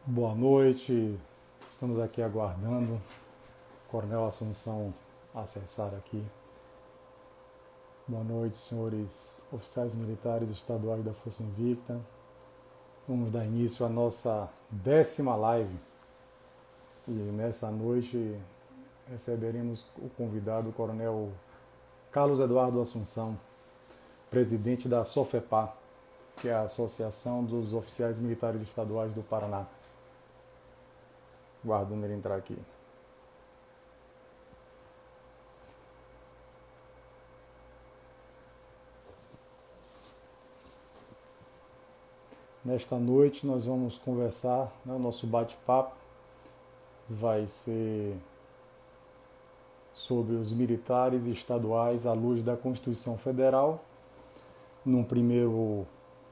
Boa noite, estamos aqui aguardando o Coronel Assunção acessar aqui. Boa noite, senhores oficiais militares estaduais da Força Invicta. Vamos dar início à nossa 10ª live e nesta noite receberemos o convidado, o Coronel Carlos Eduardo Assunção, presidente da SOFEPA, que é a Associação dos Oficiais Militares Estaduais do Paraná. Guardando ele entrar aqui. Nesta noite nós vamos conversar, o nosso bate-papo vai ser sobre os militares estaduais à luz da Constituição Federal, num primeiro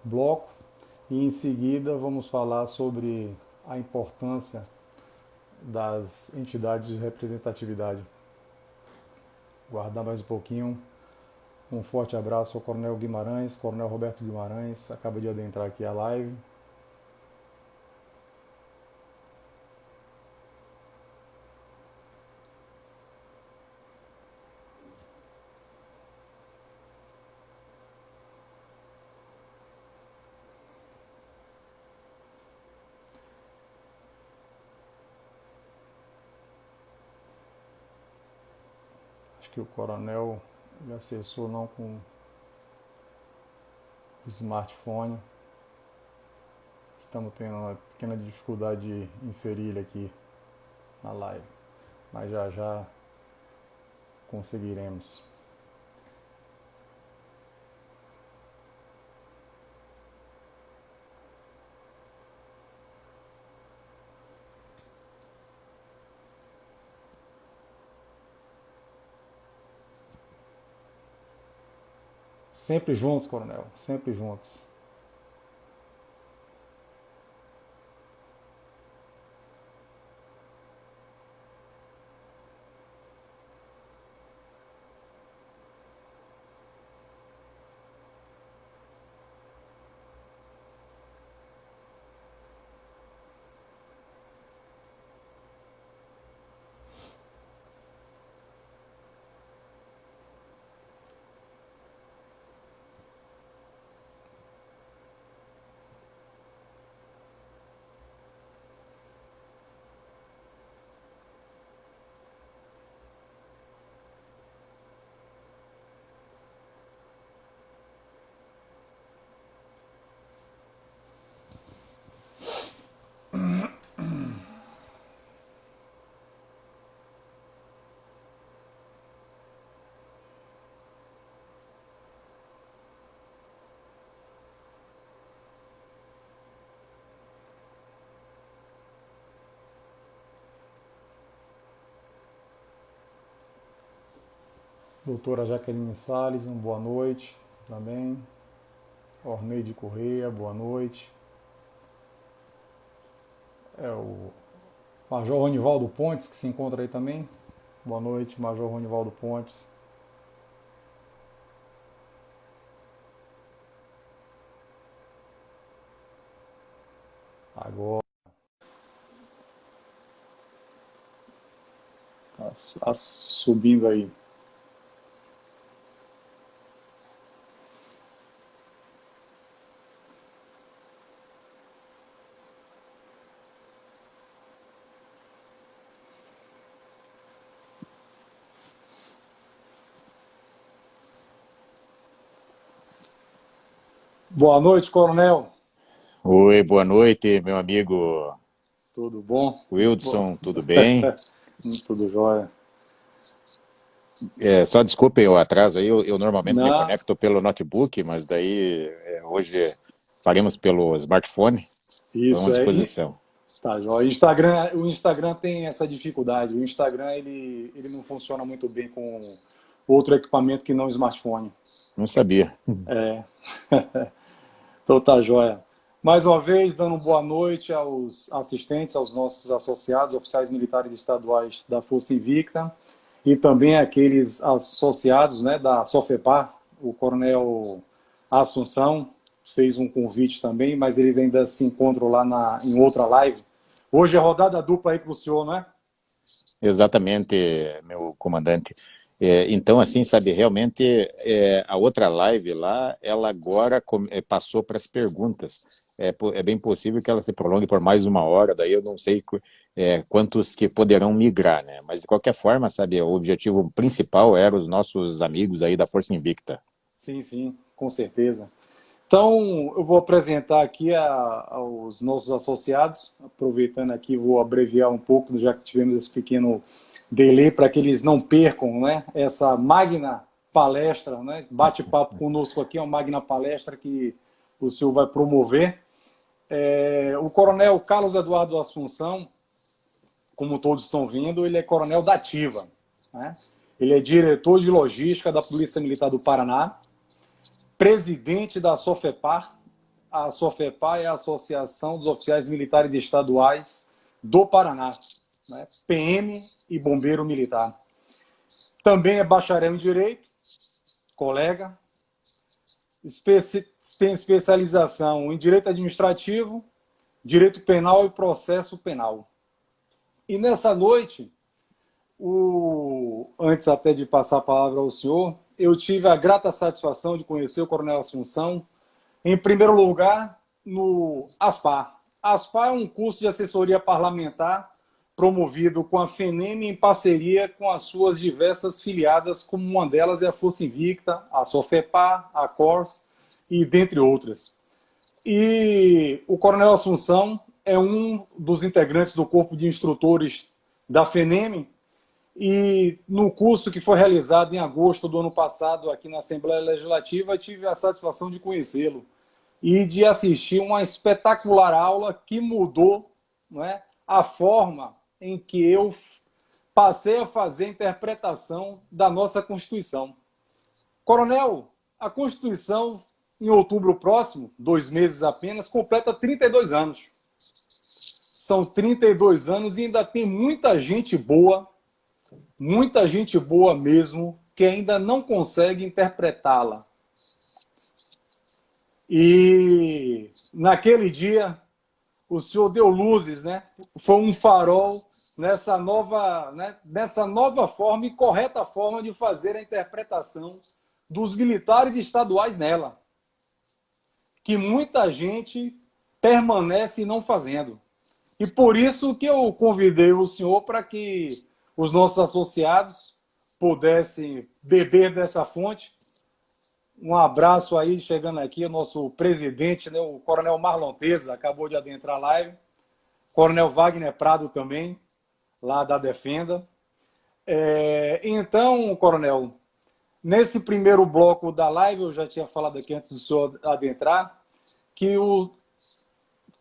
bloco, e em seguida vamos falar sobre a importância das entidades de representatividade. Guardar mais um pouquinho. Um forte abraço ao Coronel Guimarães, Coronel Roberto Guimarães, acaba de adentrar aqui a live. Acho que o Coronel já acessou não com o smartphone. Estamos tendo uma pequena dificuldade de inserir ele aqui na live, mas já já conseguiremos. Sempre juntos, Coronel, sempre juntos. Doutora Jaqueline Salles, boa noite também. Orneide Correia, boa noite. O Major Ronivaldo Pontes, que se encontra aí também. Boa noite, Major Ronivaldo Pontes. Agora, tá subindo aí. Boa noite, Coronel. Oi, boa noite, meu amigo Tudo bom? Wildson, tudo bem? Tudo jóia. Só desculpem o atraso aí, eu normalmente me Não, conecto pelo notebook, mas daí hoje faremos pelo smartphone, vamos à isso é. disposição. Tá, jóia. O Instagram tem essa dificuldade. O Instagram ele não funciona muito bem com outro equipamento que não o smartphone. Não sabia. É. Então tá, jóia. Mais uma vez, dando boa noite aos assistentes, aos nossos associados, oficiais militares estaduais da Força Invicta e também aqueles associados, né, da SOFEPA. O Coronel Assunção fez um convite também, mas eles ainda se encontram lá em outra live. Hoje é rodada dupla aí para o senhor, não é? Exatamente, meu comandante. Então, assim, sabe, realmente a outra live lá, ela agora passou para as perguntas. É bem possível que ela se prolongue por mais uma hora, daí eu não sei quantos que poderão migrar, né? Mas de qualquer forma, sabe, o objetivo principal era os nossos amigos aí da Força Invicta. Sim, sim, com certeza. Então, eu vou apresentar aqui aos nossos associados, aproveitando aqui, vou abreviar um pouco, já que tivemos esse pequeno delay, para que eles não percam, né, essa magna palestra, né, bate-papo conosco aqui, é uma magna palestra que o senhor vai promover. O coronel Carlos Eduardo Assunção, como todos estão vendo, ele é coronel da ativa, né? Ele é diretor de logística da Polícia Militar do Paraná, presidente da SOFEPAR. A SOFEPAR é a Associação dos Oficiais Militares Estaduais do Paraná, né? PM e bombeiro militar. Também é bacharel em Direito, colega, especialização em Direito Administrativo, Direito Penal e Processo Penal. E nessa noite, antes até de passar a palavra ao senhor, eu tive a grata satisfação de conhecer o Coronel Assunção, em primeiro lugar, no ASPAR. ASPAR é um curso de assessoria parlamentar promovido com a FENEM em parceria com as suas diversas filiadas, como uma delas é a Força Invicta, a SOFEPAR, a CORS e dentre outras. E o Coronel Assunção é um dos integrantes do corpo de instrutores da FENEM, e no curso que foi realizado em agosto do ano passado aqui na Assembleia Legislativa, tive a satisfação de conhecê-lo e de assistir uma espetacular aula que mudou, não é, a forma em que eu passei a fazer a interpretação da nossa Constituição. Coronel, a Constituição, em outubro próximo, 2 meses apenas, completa 32 anos. São 32 anos e ainda tem muita gente boa mesmo, que ainda não consegue interpretá-la. E naquele dia, o senhor deu luzes, né? Foi um farol nessa nova forma e correta forma de fazer a interpretação dos militares estaduais nela, que muita gente permanece não fazendo. E por isso que eu convidei o senhor para que os nossos associados pudessem beber dessa fonte. Um abraço aí, chegando aqui, o nosso presidente, né, o Coronel Marlon Teza, acabou de adentrar a live. Coronel Wagner Prado também, lá da Defenda. Então, Coronel, nesse primeiro bloco da live, eu já tinha falado aqui antes do senhor adentrar, que o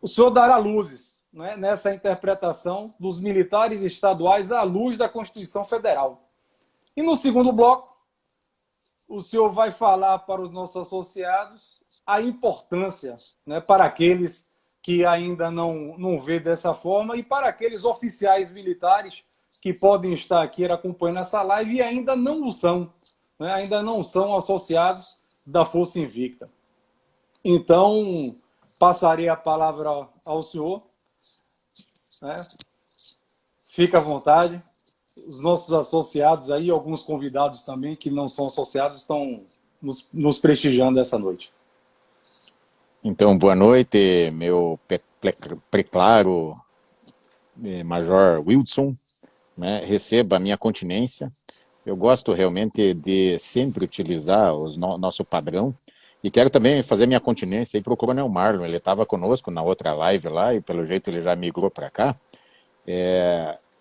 senhor dará luzes, né, nessa interpretação dos militares estaduais à luz da Constituição Federal. E no segundo bloco, o senhor vai falar para os nossos associados a importância, né, para aqueles que ainda não vê dessa forma e para aqueles oficiais militares que podem estar aqui acompanhando essa live e ainda não o são, né, ainda não são associados da Força Invicta. Então, passarei a palavra ao senhor, né? Fica à vontade. Os nossos associados aí, alguns convidados também que não são associados, estão nos prestigiando essa noite. Então, boa noite, meu preclaro Major Wilson, né? Receba a minha continência. Eu gosto realmente de sempre utilizar nosso padrão. E quero também fazer minha continência para o Coronel Marlon. Ele estava conosco na outra live lá e pelo jeito ele já migrou para cá.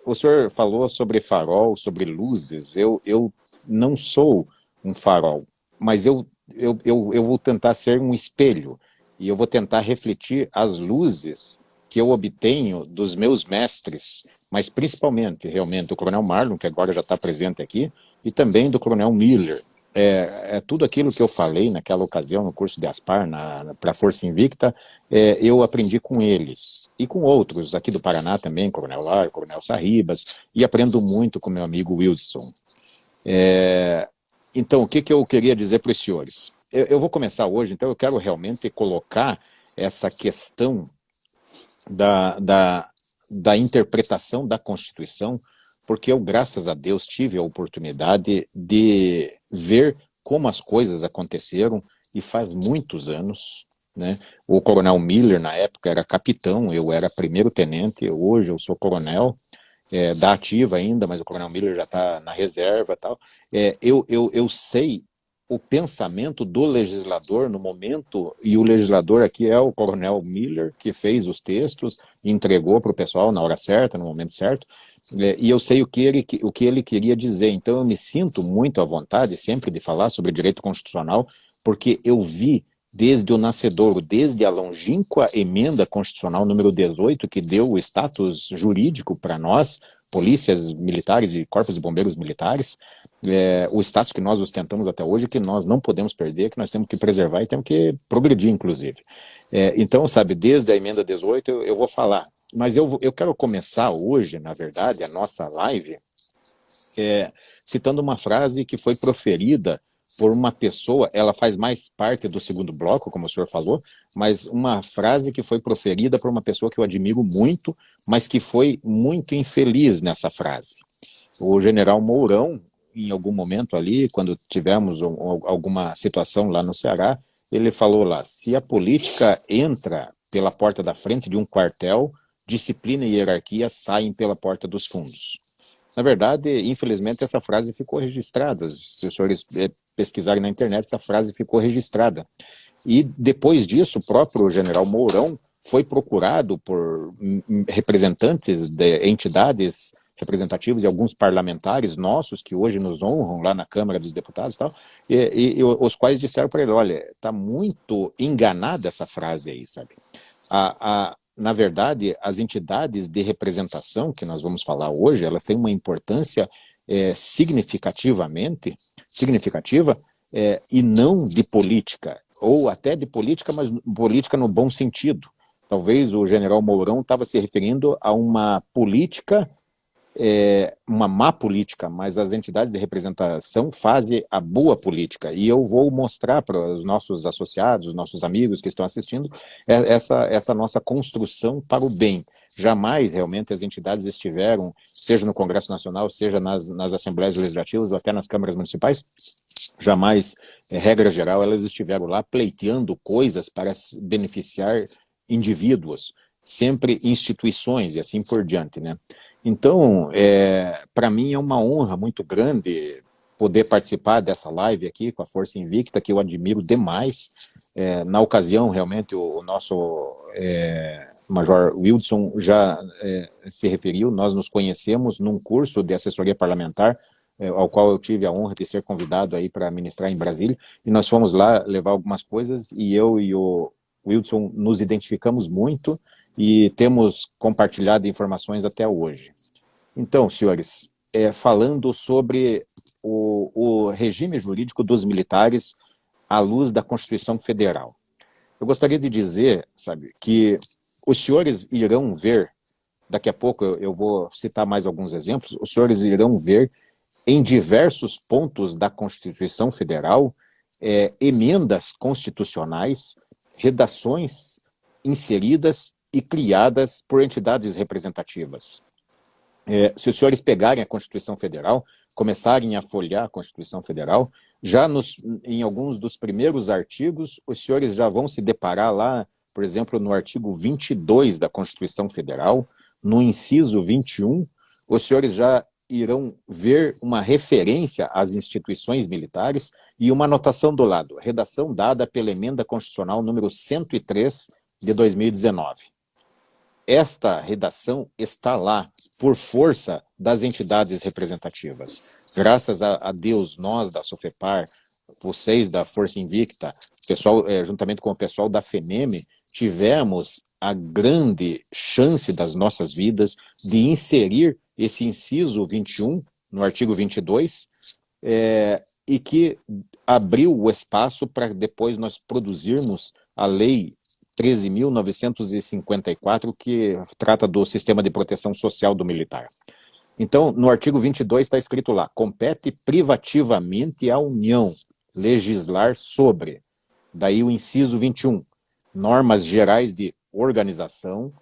O senhor falou sobre farol, sobre luzes. Eu não sou um farol, mas eu vou tentar ser um espelho e eu vou tentar refletir as luzes que eu obtenho dos meus mestres, mas principalmente, realmente, do Coronel Marlon, que agora já está presente aqui, e também do Coronel Miller. Tudo aquilo que eu falei naquela ocasião no curso de ASPAR para a Força Invicta, eu aprendi com eles e com outros aqui do Paraná também, Coronel Lar, Coronel Sarribas, e aprendo muito com meu amigo Wilson. Então, o que eu queria dizer para os senhores? Eu vou começar hoje, então eu quero realmente colocar essa questão da interpretação da Constituição, porque eu, graças a Deus, tive a oportunidade de ver como as coisas aconteceram, e faz muitos anos, né? O coronel Miller, na época, era capitão, eu era primeiro-tenente, hoje eu sou coronel, da ativa ainda, mas o coronel Miller já está na reserva e tal. Eu sei o pensamento do legislador no momento, e o legislador aqui é o coronel Miller, que fez os textos, entregou para o pessoal na hora certa, no momento certo, e eu sei o que ele queria dizer. Então eu me sinto muito à vontade sempre de falar sobre direito constitucional, porque eu vi desde o nascedouro, desde a longínqua emenda constitucional número 18, que deu o status jurídico para nós, polícias militares e corpos de bombeiros militares, o status que nós ostentamos até hoje, que nós não podemos perder, que nós temos que preservar e temos que progredir, inclusive. Então, sabe, desde a emenda 18 eu vou falar, mas eu quero começar hoje, na verdade, a nossa live, citando uma frase que foi proferida por uma pessoa, ela faz mais parte do segundo bloco, como o senhor falou, mas uma frase que foi proferida por uma pessoa que eu admiro muito, mas que foi muito infeliz nessa frase. O general Mourão, em algum momento ali, quando tivemos alguma situação lá no Ceará, ele falou lá, se a política entra pela porta da frente de um quartel, disciplina e hierarquia saem pela porta dos fundos. Na verdade, infelizmente, essa frase ficou registrada. Se os senhores pesquisarem na internet, essa frase ficou registrada. E depois disso, o próprio general Mourão foi procurado por representantes de entidades representativas e alguns parlamentares nossos que hoje nos honram lá na Câmara dos Deputados e tal, e os quais disseram para ele, olha, está muito enganada essa frase aí, sabe? Na verdade, as entidades de representação que nós vamos falar hoje, elas têm uma importância significativa, e não de política, ou até de política, mas política no bom sentido. Talvez o general Mourão estava se referindo a uma política, uma má política, mas as entidades de representação fazem a boa política, e eu vou mostrar para os nossos associados, os nossos amigos que estão assistindo, essa nossa construção para o bem. Jamais realmente as entidades estiveram, seja no Congresso Nacional, seja nas Assembleias Legislativas ou até nas câmaras municipais, jamais, regra geral, elas estiveram lá pleiteando coisas para beneficiar indivíduos, sempre instituições e assim por diante, né? Então, para mim é uma honra muito grande poder participar dessa live aqui com a Força Invicta, que eu admiro demais. Na ocasião, realmente, o nosso Major Wilson já se referiu, nós nos conhecemos num curso de assessoria parlamentar, ao qual eu tive a honra de ser convidado aí para ministrar em Brasília, e nós fomos lá levar algumas coisas, e eu e o Wilson nos identificamos muito, e temos compartilhado informações até hoje. Então, senhores, falando sobre o regime jurídico dos militares à luz da Constituição Federal, eu gostaria de dizer, sabe, que os senhores irão ver, daqui a pouco eu vou citar mais alguns exemplos, os senhores irão ver em diversos pontos da Constituição Federal emendas constitucionais, redações inseridas e criadas por entidades representativas. Se os senhores pegarem a Constituição Federal, começarem a folhear a Constituição Federal, já em alguns dos primeiros artigos, os senhores já vão se deparar lá, por exemplo, no artigo 22 da Constituição Federal, no inciso 21, os senhores já irão ver uma referência às instituições militares e uma anotação do lado, redação dada pela Emenda Constitucional número 103 de 2019. Esta redação está lá por força das entidades representativas. Graças a Deus, nós da Sofepar, vocês da Força Invicta, pessoal, juntamente com o pessoal da FENEME, tivemos a grande chance das nossas vidas de inserir esse inciso 21 no artigo 22, e que abriu o espaço para depois nós produzirmos a Lei 13.954, que trata do sistema de proteção social do militar. Então, no artigo 22 está escrito lá, compete privativamente à União legislar sobre, daí o inciso 21, normas gerais de organização,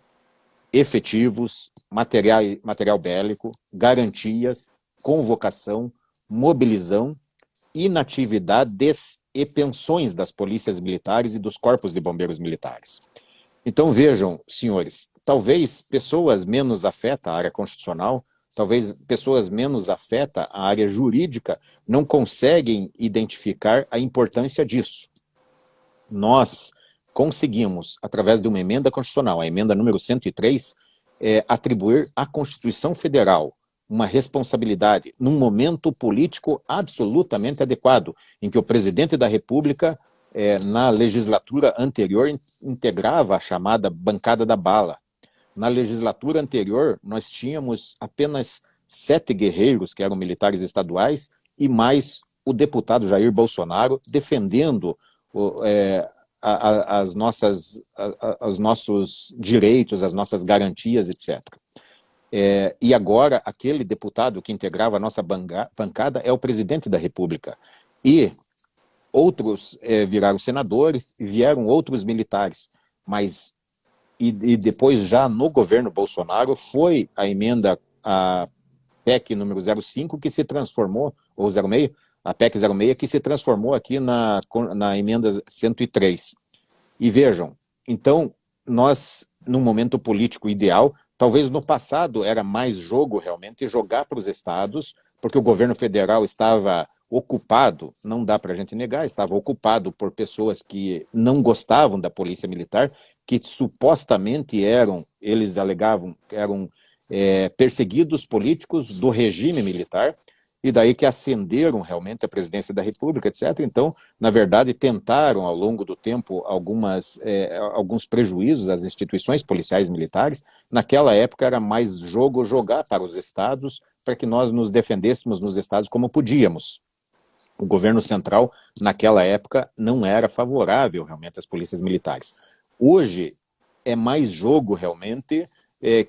efetivos, material bélico, garantias, convocação, mobilização, inatividades e pensões das polícias militares e dos corpos de bombeiros militares. Então vejam, senhores, talvez pessoas menos afetas à área constitucional, talvez pessoas menos afetas à área jurídica não conseguem identificar a importância disso. Nós conseguimos, através de uma emenda constitucional, a emenda número 103, atribuir à Constituição Federal uma responsabilidade num momento político absolutamente adequado, em que o presidente da República, na legislatura anterior, integrava a chamada bancada da bala. Na legislatura anterior, nós tínhamos apenas 7 guerreiros, que eram militares estaduais, e mais o deputado Jair Bolsonaro defendendo os nossos direitos, as nossas garantias, etc. E agora, aquele deputado que integrava a nossa bancada é o presidente da República. E outros viraram senadores, vieram outros militares. Mas, e depois, já no governo Bolsonaro, foi a emenda, a PEC número 05, que se transformou, ou 06, a PEC 06, que se transformou aqui na emenda 103. E vejam, então, nós, num momento político ideal, talvez no passado era mais jogo realmente jogar para os estados, porque o governo federal estava ocupado, não dá para a gente negar, estava ocupado por pessoas que não gostavam da polícia militar, que supostamente eles alegavam que eram perseguidos políticos do regime militar, e daí que ascenderam realmente a presidência da República, etc. Então, na verdade, tentaram ao longo do tempo alguns prejuízos às instituições policiais militares. Naquela época era mais jogo jogar para os estados, para que nós nos defendêssemos nos estados como podíamos. O governo central, naquela época, não era favorável realmente às polícias militares. Hoje, é mais jogo realmente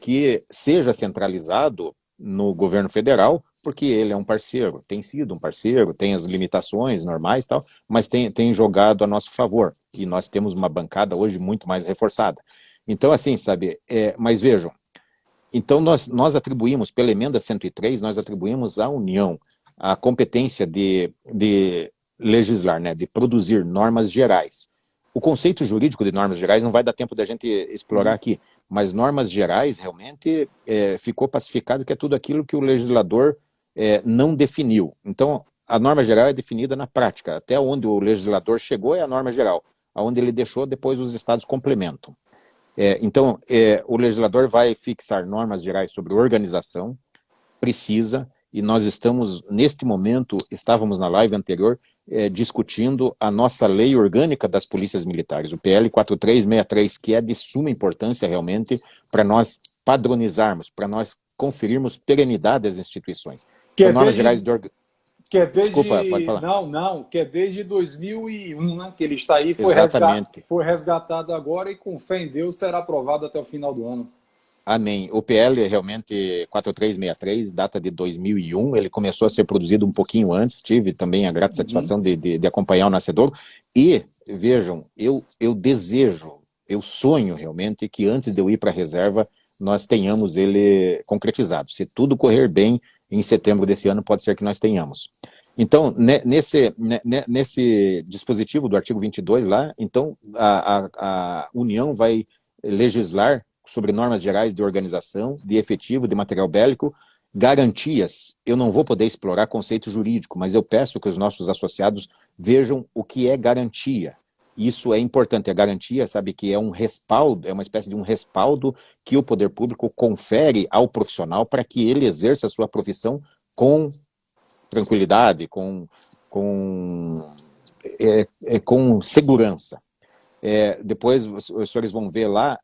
que seja centralizado no governo federal, porque ele é um parceiro, tem sido um parceiro, tem as limitações normais e tal, mas tem jogado a nosso favor, e nós temos uma bancada hoje muito mais reforçada. Então, assim, sabe, mas vejam, então nós atribuímos, pela emenda 103, nós atribuímos à União a competência de legislar, né, de produzir normas gerais. O conceito jurídico de normas gerais não vai dar tempo da gente explorar aqui, mas normas gerais realmente ficou pacificado que é tudo aquilo que o legislador não definiu. Então, a norma geral é definida na prática. Até onde o legislador chegou é a norma geral. Aonde ele deixou, depois os estados complementam. Então, o legislador vai fixar normas gerais sobre organização, precisa, e nós estamos, neste momento, estávamos na live anterior, discutindo a nossa lei orgânica das polícias militares, o PL 4363, que é de suma importância realmente para nós padronizarmos, para nós conferirmos perenidade às instituições. Que então, normas gerais de Desculpa, pode falar. Não, que é desde 2001, né, que ele está aí, foi resgatado agora e com fé em Deus será aprovado até o final do ano. Amém. O PL realmente 4363, data de 2001, ele começou a ser produzido um pouquinho antes, tive também a grata satisfação de acompanhar o nascedor, e vejam, eu desejo, eu sonho realmente que antes de eu ir para a reserva, nós tenhamos ele concretizado. Se tudo correr bem, em setembro desse ano pode ser que nós tenhamos. Então, nesse dispositivo do artigo 22 lá, então a União vai legislar sobre normas gerais de organização, de efetivo, de material bélico, garantias. Eu não vou poder explorar conceito jurídico, mas eu peço que os nossos associados vejam o que é garantia. Isso é importante. A garantia, sabe, que é um respaldo, é uma espécie de um respaldo que o poder público confere ao profissional para que ele exerça a sua profissão com tranquilidade, com segurança. Depois os senhores vão ver lá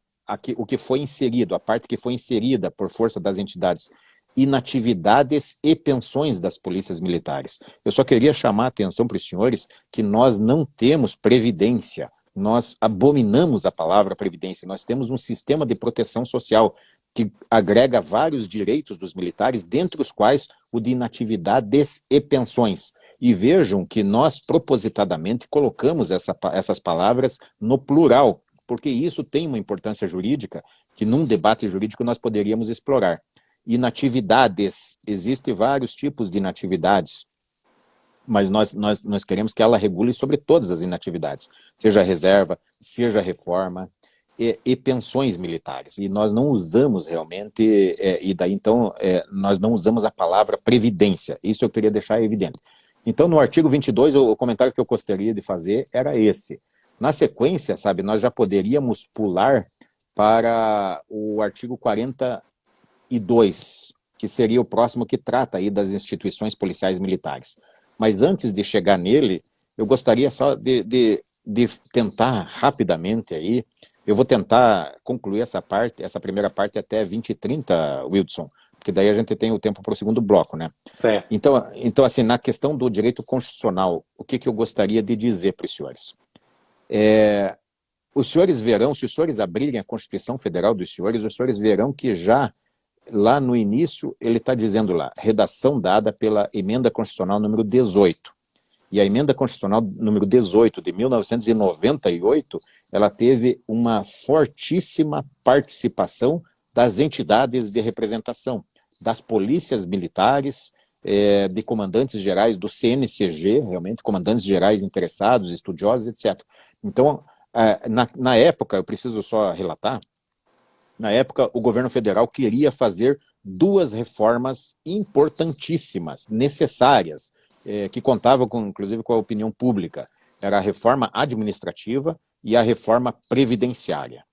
o que foi inserido, a parte que foi inserida por força das entidades, inatividades e pensões das polícias militares. Eu só queria chamar a atenção para os senhores que nós não temos previdência, nós abominamos a palavra previdência, nós temos um sistema de proteção social que agrega vários direitos dos militares, dentre os quais o de inatividades e pensões. E vejam que nós propositadamente colocamos essas palavras no plural, porque isso tem uma importância jurídica que num debate jurídico nós poderíamos explorar. Inatividades, existem vários tipos de inatividades, mas nós queremos que ela regule sobre todas as inatividades, seja reserva, seja reforma e pensões militares. E nós não usamos realmente, e daí então nós não usamos a palavra previdência, isso eu queria deixar evidente. Então no artigo 22, o comentário que eu gostaria de fazer era esse. Na sequência, sabe, nós já poderíamos pular para o artigo 42, que seria o próximo, que trata aí das instituições policiais militares. Mas antes de chegar nele, eu gostaria só de tentar rapidamente aí, eu vou tentar concluir essa primeira parte até 20h30, Wilson, porque daí a gente tem o tempo para o segundo bloco, né? Certo. Então, assim, na questão do direito constitucional, o que eu gostaria de dizer para os senhores? Os senhores verão, se os senhores abrirem a Constituição Federal dos senhores, os senhores verão que já lá no início, ele está dizendo lá, redação dada pela Emenda Constitucional número 18. E a Emenda Constitucional número 18, de 1998, ela teve uma fortíssima participação das entidades de representação, das polícias militares, de comandantes gerais do CNCG, realmente, comandantes gerais interessados, estudiosos, etc. Então, na época, eu preciso só relatar, na época, o governo federal queria fazer duas reformas importantíssimas, necessárias, que contavam, inclusive, com a opinião pública. Era a reforma administrativa e a reforma previdenciária,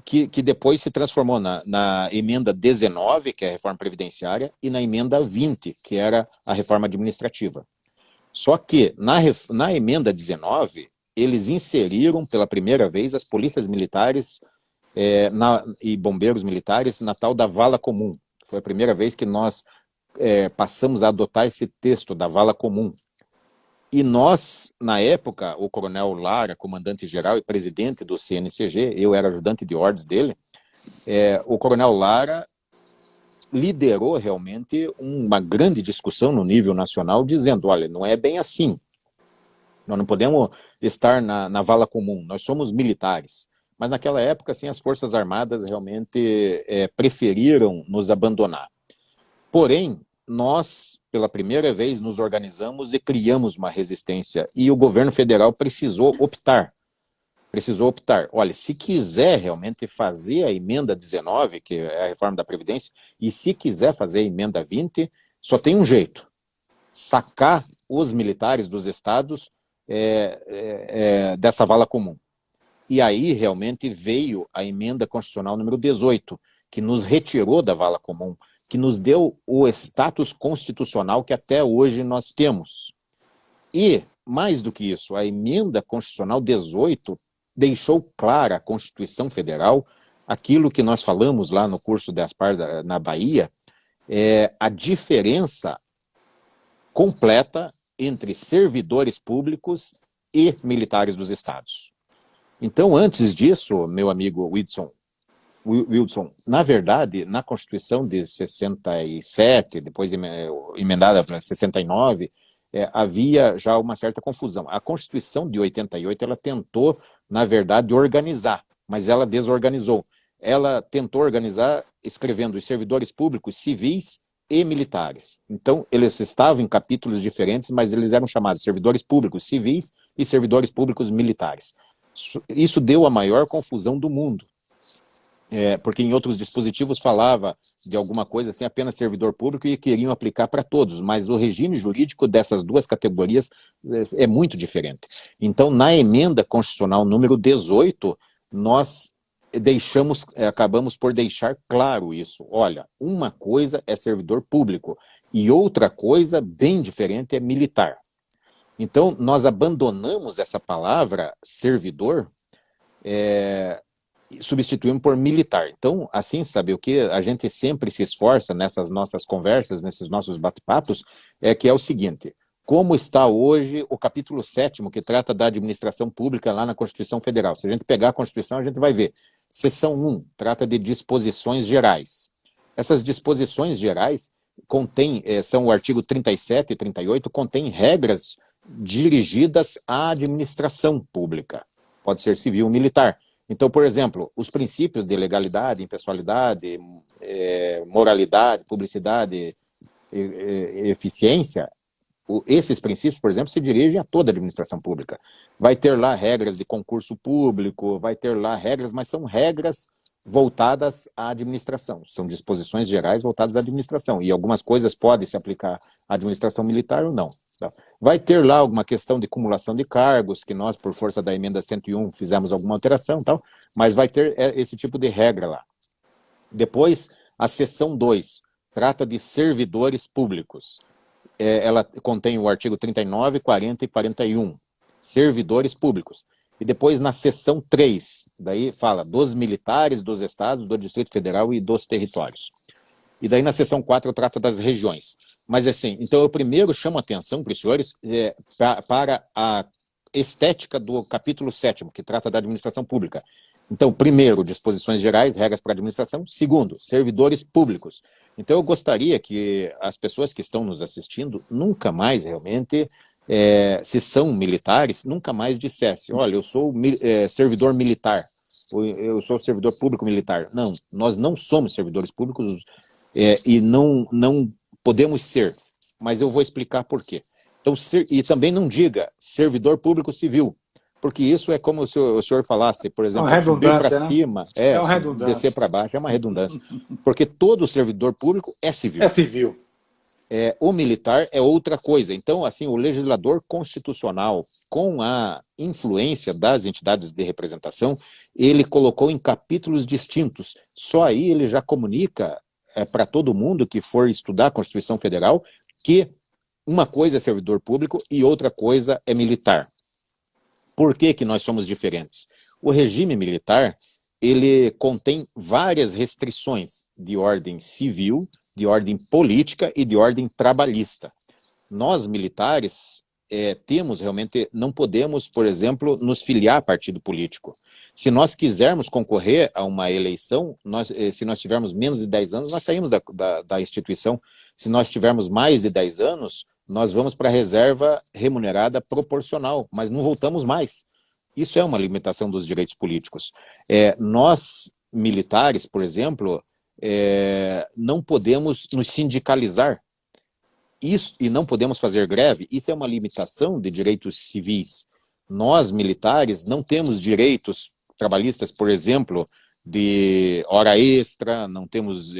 que depois se transformou na emenda 19, que é a reforma previdenciária, e na emenda 20, que era a reforma administrativa. Só que, na emenda 19, eles inseriram pela primeira vez as polícias militares e bombeiros militares na tal da vala comum. Foi a primeira vez que nós passamos a adotar esse texto da vala comum. E nós, na época, o coronel Lara, comandante-geral e presidente do CNCG, eu era ajudante de ordens dele, o coronel Lara liderou realmente uma grande discussão no nível nacional, dizendo, olha, não é bem assim. Nós não podemos estar na vala comum, nós somos militares. Mas naquela época, assim, as Forças Armadas realmente preferiram nos abandonar. Porém, nós, pela primeira vez, nos organizamos e criamos uma resistência. E o governo federal precisou optar. Olha, se quiser realmente fazer a emenda 19, que é a reforma da Previdência, e se quiser fazer a emenda 20, só tem um jeito. Sacar os militares dos estados dessa vala comum. E aí realmente veio a emenda constitucional número 18, que nos retirou da vala comum, que nos deu o status constitucional que até hoje nós temos. E, mais do que isso, a emenda constitucional 18 deixou clara a Constituição Federal, aquilo que nós falamos lá no curso de Aspar na Bahia, a diferença completa entre servidores públicos e militares dos estados. Então, antes disso, meu amigo Wilson, na verdade, na Constituição de 67, depois emendada para 69, havia já uma certa confusão. A Constituição de 88, ela tentou, na verdade, organizar, mas ela desorganizou. Ela tentou organizar escrevendo os servidores públicos civis e militares. Então, eles estavam em capítulos diferentes, mas eles eram chamados servidores públicos civis e servidores públicos militares. Isso deu a maior confusão do mundo. Porque em outros dispositivos falava de alguma coisa assim, apenas servidor público, e queriam aplicar para todos, mas o regime jurídico dessas duas categorias é muito diferente. Então, na emenda constitucional número 18, nós acabamos por deixar claro isso. Olha, uma coisa é servidor público e outra coisa bem diferente é militar. Então, nós abandonamos essa palavra servidor, substituímos por militar. Então, assim, sabe, o que a gente sempre se esforça nessas nossas conversas, nesses nossos bate-papos, que é o seguinte: como está hoje o capítulo 7º, que trata da administração pública lá na Constituição Federal. Se a gente pegar a Constituição, a gente vai ver. Seção 1, trata de disposições gerais. Essas disposições gerais são o artigo 37 e 38, contém regras dirigidas à administração pública. pode ser civil ou militar. Então, por exemplo, os princípios de legalidade, impessoalidade, moralidade, publicidade, eficiência, esses princípios, por exemplo, se dirigem a toda a administração pública. Vai ter lá regras de concurso público, vai ter lá regras, mas são regras voltadas à administração. São disposições gerais voltadas à administração. E algumas coisas podem se aplicar à administração militar ou não. Tá? Vai ter lá alguma questão de cumulação de cargos, que nós, por força da emenda 101, fizemos alguma alteração, tal, mas vai ter esse tipo de regra lá. Depois, a seção 2 trata de servidores públicos. Ela contém o artigo 39, 40 e 41. Servidores públicos. E depois, na seção 3, daí fala dos militares, dos estados, do Distrito Federal e dos territórios. E daí, na seção 4, trata das regiões. Mas, assim, então eu primeiro chamo a atenção para os senhores para a estética do capítulo 7º, que trata da administração pública. Então, primeiro, disposições gerais, regras para a administração. Segundo, servidores públicos. Então, eu gostaria que as pessoas que estão nos assistindo nunca mais realmente, se são militares, nunca mais dissessem, olha, eu sou servidor militar, ou eu sou servidor público militar. Não, nós não somos servidores públicos e não podemos ser, mas eu vou explicar por quê. Então, e também não diga servidor público civil, porque isso é como se o senhor falasse, por exemplo, subir para cima, descer para baixo, é uma redundância. Porque todo servidor público é civil. É civil. O militar é outra coisa. Então, assim, o legislador constitucional, com a influência das entidades de representação, ele colocou em capítulos distintos. Só aí ele já comunica para todo mundo que for estudar a Constituição Federal que uma coisa é servidor público e outra coisa é militar. Por que que nós somos diferentes? O regime militar, ele contém várias restrições de ordem civil, de ordem política e de ordem trabalhista. Nós, militares, temos realmente, não podemos, por exemplo, nos filiar a partido político. Se nós quisermos concorrer a uma eleição, se nós tivermos menos de 10 anos, nós saímos da instituição. Se nós tivermos mais de 10 anos, nós vamos para a reserva remunerada proporcional, mas não voltamos mais. Isso é uma limitação dos direitos políticos. Nós, militares, por exemplo, não podemos nos sindicalizar e não podemos fazer greve. Isso é uma limitação de direitos civis. Nós, militares, não temos direitos trabalhistas, por exemplo, de hora extra, não temos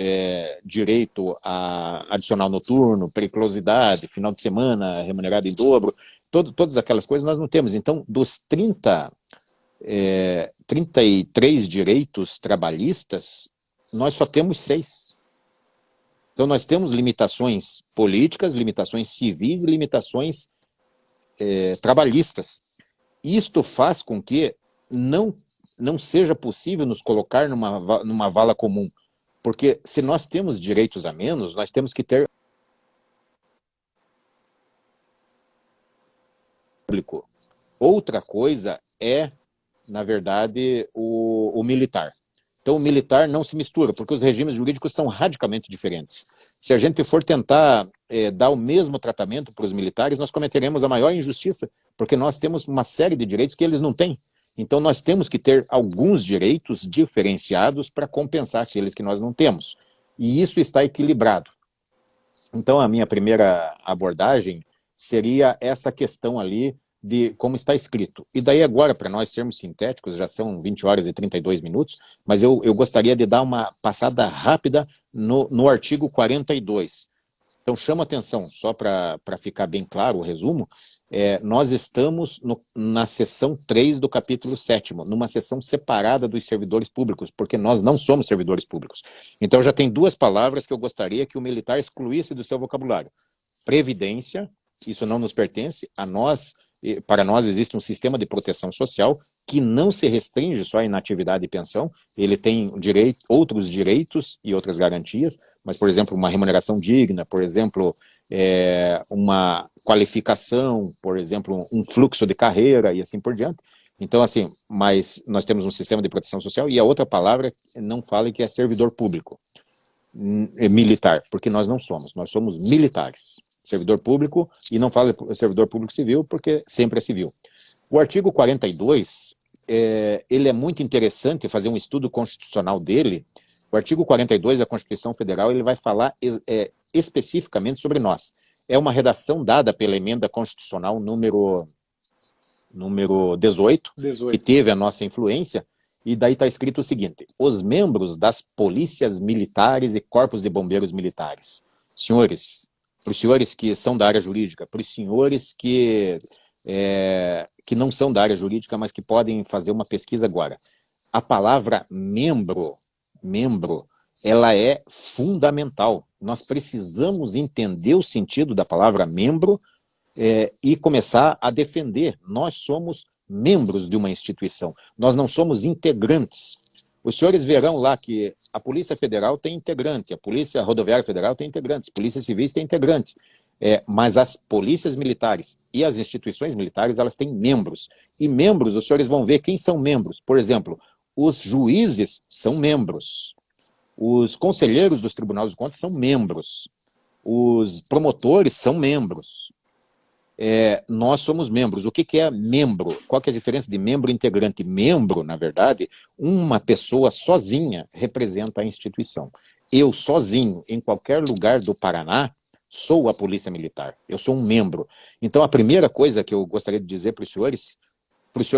direito a adicional noturno, periculosidade, final de semana remunerado em dobro, todas aquelas coisas nós não temos. Então, dos 33 direitos trabalhistas, nós só temos 6. Então, nós temos limitações políticas, limitações civis e limitações trabalhistas. Isto faz com que não seja possível nos colocar numa vala comum. Porque se nós temos direitos a menos, nós temos que ter público. Outra coisa na verdade, o militar. Então, o militar não se mistura, porque os regimes jurídicos são radicalmente diferentes. Se a gente for tentar dar o mesmo tratamento para os militares, nós cometeremos a maior injustiça, porque nós temos uma série de direitos que eles não têm. Então, nós temos que ter alguns direitos diferenciados para compensar aqueles que nós não temos. E isso está equilibrado. Então, a minha primeira abordagem seria essa questão ali de como está escrito. E daí agora, para nós sermos sintéticos, já são 20 horas e 32 minutos, mas eu gostaria de dar uma passada rápida no artigo 42. Então, chama atenção, só para ficar bem claro o resumo, nós estamos na seção 3 do capítulo 7º, numa seção separada dos servidores públicos, porque nós não somos servidores públicos. Então, já tem duas palavras que eu gostaria que o militar excluísse do seu vocabulário. Previdência, isso não nos pertence, para nós existe um sistema de proteção social que não se restringe só à inatividade e pensão, ele tem outros direitos e outras garantias, mas, por exemplo, uma remuneração digna, por exemplo, uma qualificação, por exemplo, um fluxo de carreira e assim por diante. Então, assim, mas nós temos um sistema de proteção social e a outra palavra não fala que é servidor público, militar, porque nós não somos, nós somos militares. Servidor público, e não fala servidor público civil, porque sempre é civil. O artigo 42 ele é muito interessante fazer um estudo constitucional dele. O artigo 42 da Constituição Federal ele vai falar especificamente sobre nós. É uma redação dada pela emenda constitucional número 18, que teve a nossa influência, e daí está escrito o seguinte: os membros das polícias militares e corpos de bombeiros militares. Senhores, para os senhores que são da área jurídica, para os senhores que não são da área jurídica, mas que podem fazer uma pesquisa agora. A palavra membro, ela é fundamental. Nós precisamos entender o sentido da palavra membro e começar a defender. Nós somos membros de uma instituição, nós não somos integrantes. Os senhores verão lá que a Polícia Federal tem integrante, a Polícia Rodoviária Federal tem integrantes, polícias civis tem integrantes, mas as polícias militares e as instituições militares, elas têm membros. E membros, os senhores vão ver quem são membros. Por exemplo, os juízes são membros, os conselheiros dos tribunais de contas são membros, os promotores são membros. Nós somos membros. O que é membro? Qual que é a diferença de membro e integrante? Membro, na verdade, uma pessoa sozinha representa a instituição. Eu sozinho, em qualquer lugar do Paraná, sou a Polícia Militar. Eu sou um membro. Então, a primeira coisa que eu gostaria de dizer para os senhores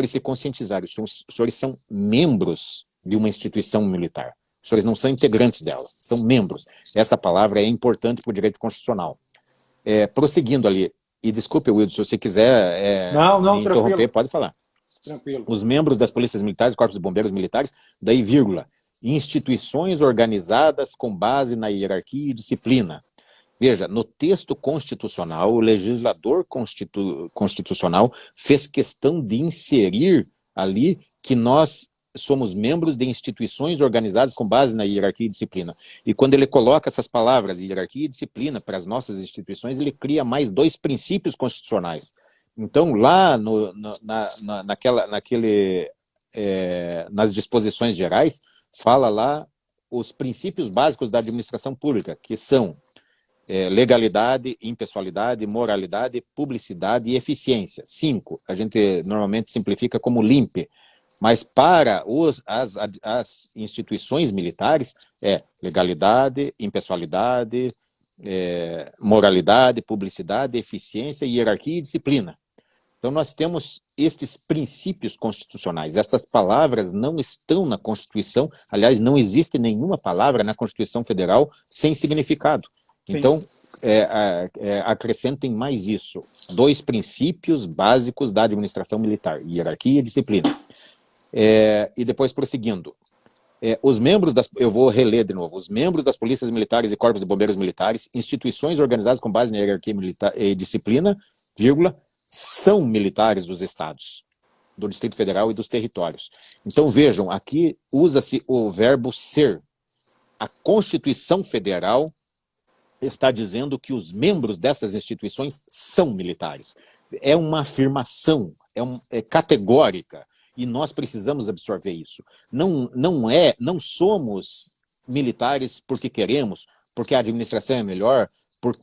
se conscientizarem, os senhores são membros de uma instituição militar. Os senhores não são integrantes dela, são membros. Essa palavra é importante para o direito constitucional. Prosseguindo ali, e desculpe, Wilson, se você quiser me interromper, tranquilo. Pode falar. Tranquilo. Os membros das polícias militares, corpos de bombeiros militares, daí vírgula, instituições organizadas com base na hierarquia e disciplina. Veja, no texto constitucional, o legislador constitucional fez questão de inserir ali que nós somos membros de instituições organizadas com base na hierarquia e disciplina. E quando ele coloca essas palavras, hierarquia e disciplina, para as nossas instituições, ele cria mais 2 princípios constitucionais. Então, lá nas disposições gerais, fala lá os princípios básicos da administração pública, que são legalidade, impessoalidade, moralidade, publicidade e eficiência. 5, a gente normalmente simplifica como LIMP. Mas para as instituições militares legalidade, impessoalidade, moralidade, publicidade, eficiência, hierarquia e disciplina. Então nós temos estes princípios constitucionais. Essas palavras não estão na Constituição, aliás, não existe nenhuma palavra na Constituição Federal sem significado. Sim. Então, acrescentem mais isso. 2 princípios básicos da administração militar, hierarquia e disciplina. E depois prosseguindo, os membros eu vou reler de novo, os membros das polícias militares e corpos de bombeiros militares, instituições organizadas com base na hierarquia militar e disciplina, vírgula, são militares dos estados, do Distrito Federal e dos territórios. Então vejam, aqui usa-se o verbo ser. A Constituição Federal está dizendo que os membros dessas instituições são militares. É uma afirmação, é categórica. E nós precisamos absorver isso. Não somos militares porque queremos, porque a administração é melhor,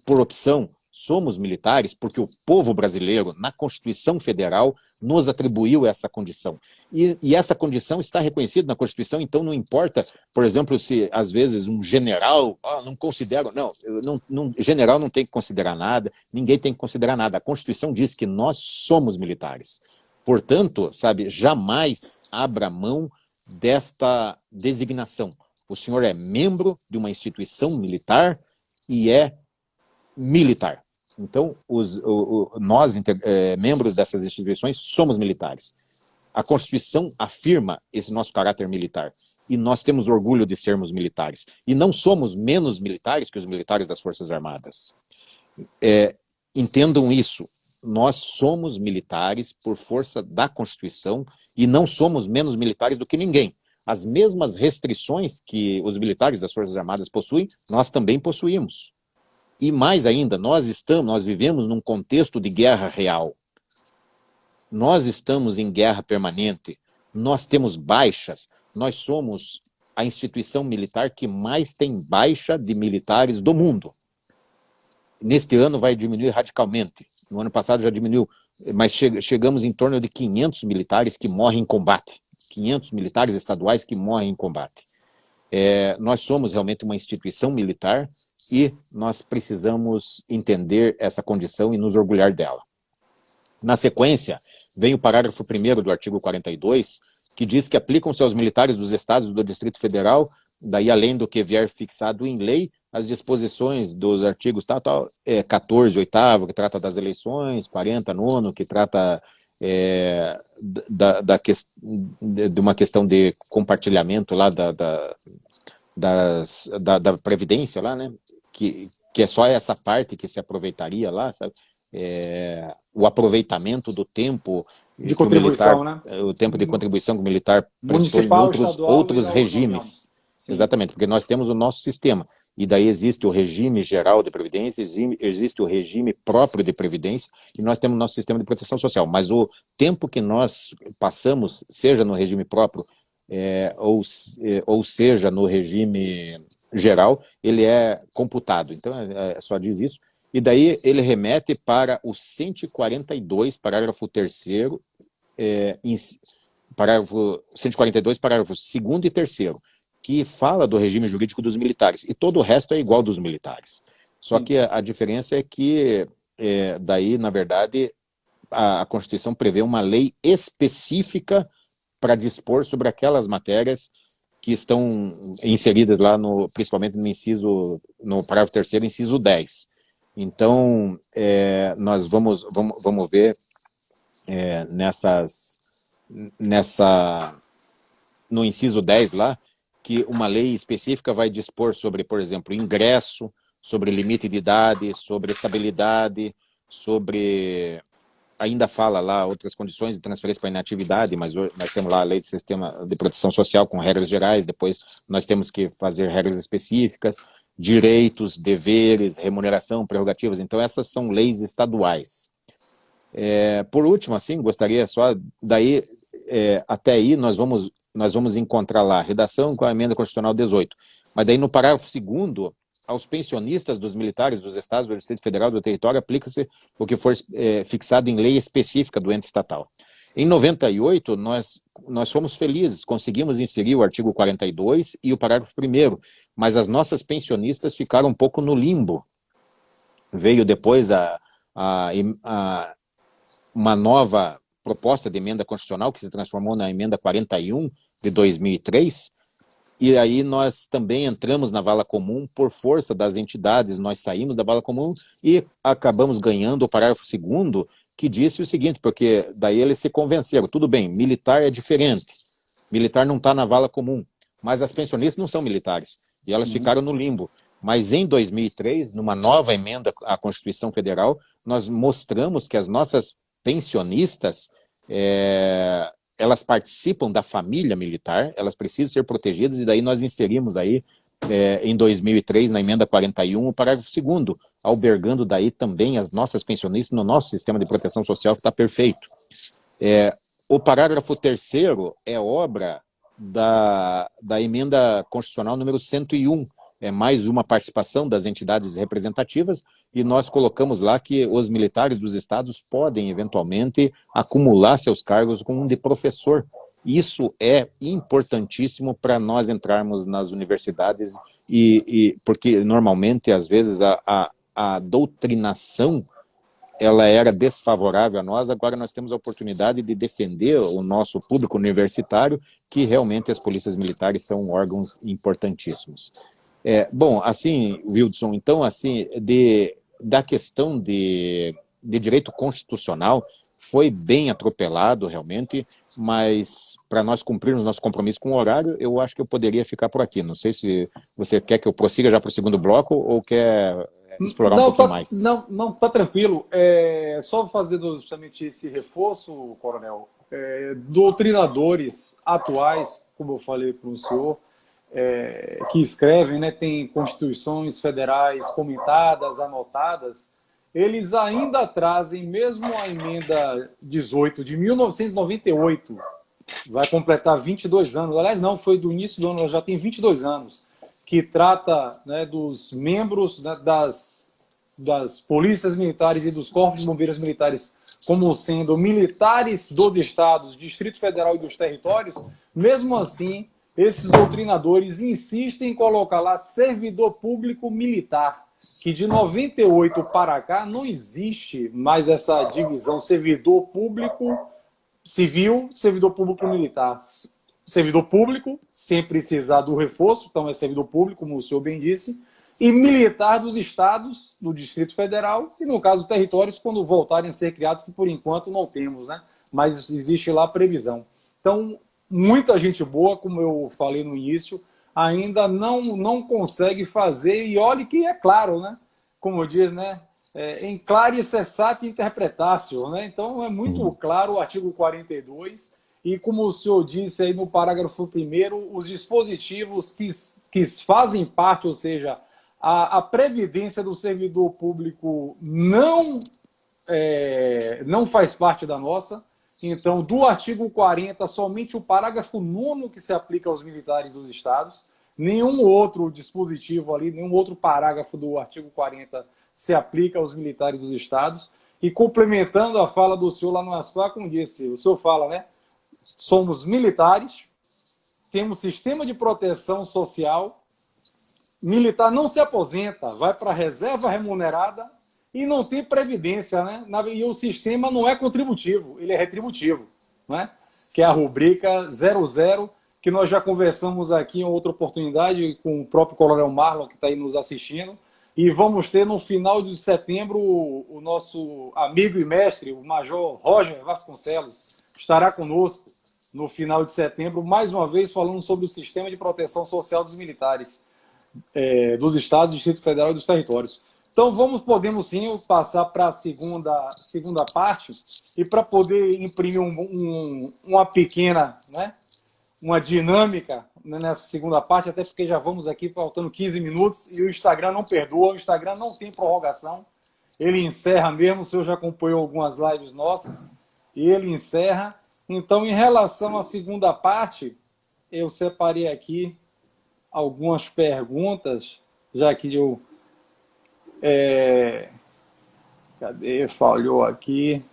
por opção. Somos militares porque o povo brasileiro, na Constituição Federal, nos atribuiu essa condição. E essa condição está reconhecida na Constituição, então não importa, por exemplo, se às vezes um general, não considera, general não tem que considerar nada, ninguém tem que considerar nada. A Constituição diz que nós somos militares. Portanto, jamais abra mão desta designação. O senhor é membro de uma instituição militar e é militar. Então, nós, membros dessas instituições, somos militares. A Constituição afirma esse nosso caráter militar. E nós temos orgulho de sermos militares. E não somos menos militares que os militares das Forças Armadas. Entendam isso. Nós somos militares por força da Constituição e não somos menos militares do que ninguém. As mesmas restrições que os militares das Forças Armadas possuem, nós também possuímos. E mais ainda, nós vivemos num contexto de guerra real. Nós estamos em guerra permanente, nós temos baixas, nós somos a instituição militar que mais tem baixa de militares do mundo. Neste ano vai diminuir radicalmente. No ano passado já diminuiu mas chegamos em torno de 500 militares que morrem em combate. 500 militares estaduais que morrem em combate. Nós somos realmente uma instituição militar e nós precisamos entender essa condição e nos orgulhar dela. Na sequência, vem o parágrafo 1º do artigo 42, que diz que aplicam-se aos militares dos estados do Distrito Federal, daí além do que vier fixado em lei, as disposições dos artigos 14, 8º, que trata das eleições, 40, 9º, que trata de uma questão de compartilhamento lá da Previdência lá, né? Que é só essa parte que se aproveitaria lá, sabe? O aproveitamento do tempo De que contribuição, né? o tempo de contribuição que o militar prestou em Municipal, estadual outros e da União. regimes. Sim. Exatamente, porque nós temos o nosso sistema. E daí existe o regime geral de previdência, existe o regime próprio de previdência, e nós temos o nosso sistema de proteção social. Mas o tempo que nós passamos, seja no regime próprio, ou seja no regime geral, ele é computado. Então, só diz isso. E daí ele remete para o 142, parágrafo 3º, parágrafo 142, parágrafos 2º e 3º, que fala do regime jurídico dos militares, e todo o resto é igual dos militares. Só que a diferença é que, daí, na verdade, a Constituição prevê uma lei específica para dispor sobre aquelas matérias que estão inseridas lá, principalmente no parágrafo 3º, inciso 10. Então, nós vamos ver no inciso 10 lá, que uma lei específica vai dispor sobre, por exemplo, ingresso, sobre limite de idade, sobre estabilidade, sobre... Ainda fala lá outras condições de transferência para inatividade, mas nós temos lá a lei do sistema de proteção social com regras gerais, depois nós temos que fazer regras específicas, direitos, deveres, remuneração, prerrogativas. Então essas são leis estaduais. Por último, assim, gostaria só, daí, até aí nós vamos encontrar lá a redação com a emenda constitucional 18. Mas daí no parágrafo 2º, aos pensionistas dos militares dos estados, do Distrito Federal, do território, aplica-se o que for fixado em lei específica do ente estatal. Em 98, nós fomos felizes, conseguimos inserir o artigo 42 e o parágrafo 1º, mas as nossas pensionistas ficaram um pouco no limbo. Veio depois uma nova proposta de emenda constitucional, que se transformou na emenda 41 de 2003, e aí nós também entramos na vala comum por força das entidades, nós saímos da vala comum e acabamos ganhando o parágrafo 2º, que disse o seguinte, porque daí eles se convenceram, tudo bem, militar é diferente, militar não está na vala comum, mas as pensionistas não são militares, e elas ficaram no limbo. Mas em 2003, numa nova emenda à Constituição Federal, nós mostramos que as nossas pensionistas, elas participam da família militar, elas precisam ser protegidas, e daí nós inserimos aí, em 2003, na emenda 41, o parágrafo 2º, albergando daí também as nossas pensionistas no nosso sistema de proteção social, que está perfeito. O parágrafo 3º é obra da emenda constitucional número 101, mais uma participação das entidades representativas, e nós colocamos lá que os militares dos estados podem, eventualmente, acumular seus cargos com um de professor. Isso é importantíssimo para nós entrarmos nas universidades, porque, normalmente, às vezes, a doutrinação ela era desfavorável a nós, agora nós temos a oportunidade de defender o nosso público universitário, que realmente as polícias militares são órgãos importantíssimos. Bom, assim, Wildson, então, assim, da questão de direito constitucional, foi bem atropelado, realmente, mas para nós cumprirmos nosso compromisso com o horário, eu acho que eu poderia ficar por aqui. Não sei se você quer que eu prossiga já para o segundo bloco ou quer explorar um pouquinho mais. Não, tá tranquilo. Só fazendo justamente esse reforço, coronel, doutrinadores atuais, como eu falei para o senhor, que escrevem, né, tem constituições federais comentadas, anotadas, eles ainda trazem, mesmo a emenda 18 de 1998, vai completar 22 anos, aliás não, foi do início do ano, ela já tem 22 anos, que trata, né, dos membros, né, das polícias militares e dos corpos de bombeiros militares como sendo militares dos estados, Distrito Federal e dos territórios, mesmo assim, esses doutrinadores insistem em colocar lá servidor público militar, que de 98 para cá não existe mais essa divisão servidor público civil, servidor público militar. Servidor público, sem precisar do reforço, então é servidor público, como o senhor bem disse, e militar dos estados, do Distrito Federal, e no caso territórios, quando voltarem a ser criados, que por enquanto não temos, né? Mas existe lá a previsão. Então, muita gente boa, como eu falei no início, ainda não consegue fazer, e olhe que é claro, né? Como diz, né? Em clare cessate interpretácio, né? Então, é muito claro o artigo 42, e como o senhor disse aí no parágrafo 1º, os dispositivos que fazem parte, ou seja, a previdência do servidor público não faz parte da nossa. Então, do artigo 40, somente o parágrafo 9º que se aplica aos militares dos estados, nenhum outro dispositivo ali, nenhum outro parágrafo do artigo 40 se aplica aos militares dos estados. E complementando a fala do senhor lá no ASPAR, como disse, o senhor fala, né? Somos militares, temos sistema de proteção social, militar não se aposenta, vai para a reserva remunerada e não tem previdência, né? E o sistema não é contributivo, ele é retributivo, né? Que é a rubrica 00, que nós já conversamos aqui em outra oportunidade com o próprio Coronel Marlon, que está aí nos assistindo, e vamos ter no final de setembro o nosso amigo e mestre, o Major Roger Vasconcelos, estará conosco no final de setembro, mais uma vez falando sobre o sistema de proteção social dos militares dos estados, do Distrito Federal e dos territórios. Então, podemos sim passar para a segunda parte, e para poder imprimir uma pequena, né, uma dinâmica nessa segunda parte, até porque já vamos aqui faltando 15 minutos, e o Instagram não perdoa, o Instagram não tem prorrogação, ele encerra mesmo, o senhor já acompanhou algumas lives nossas, e ele encerra. Então, em relação à segunda parte, eu separei aqui algumas perguntas, já que eu... cadê? Falhou aqui.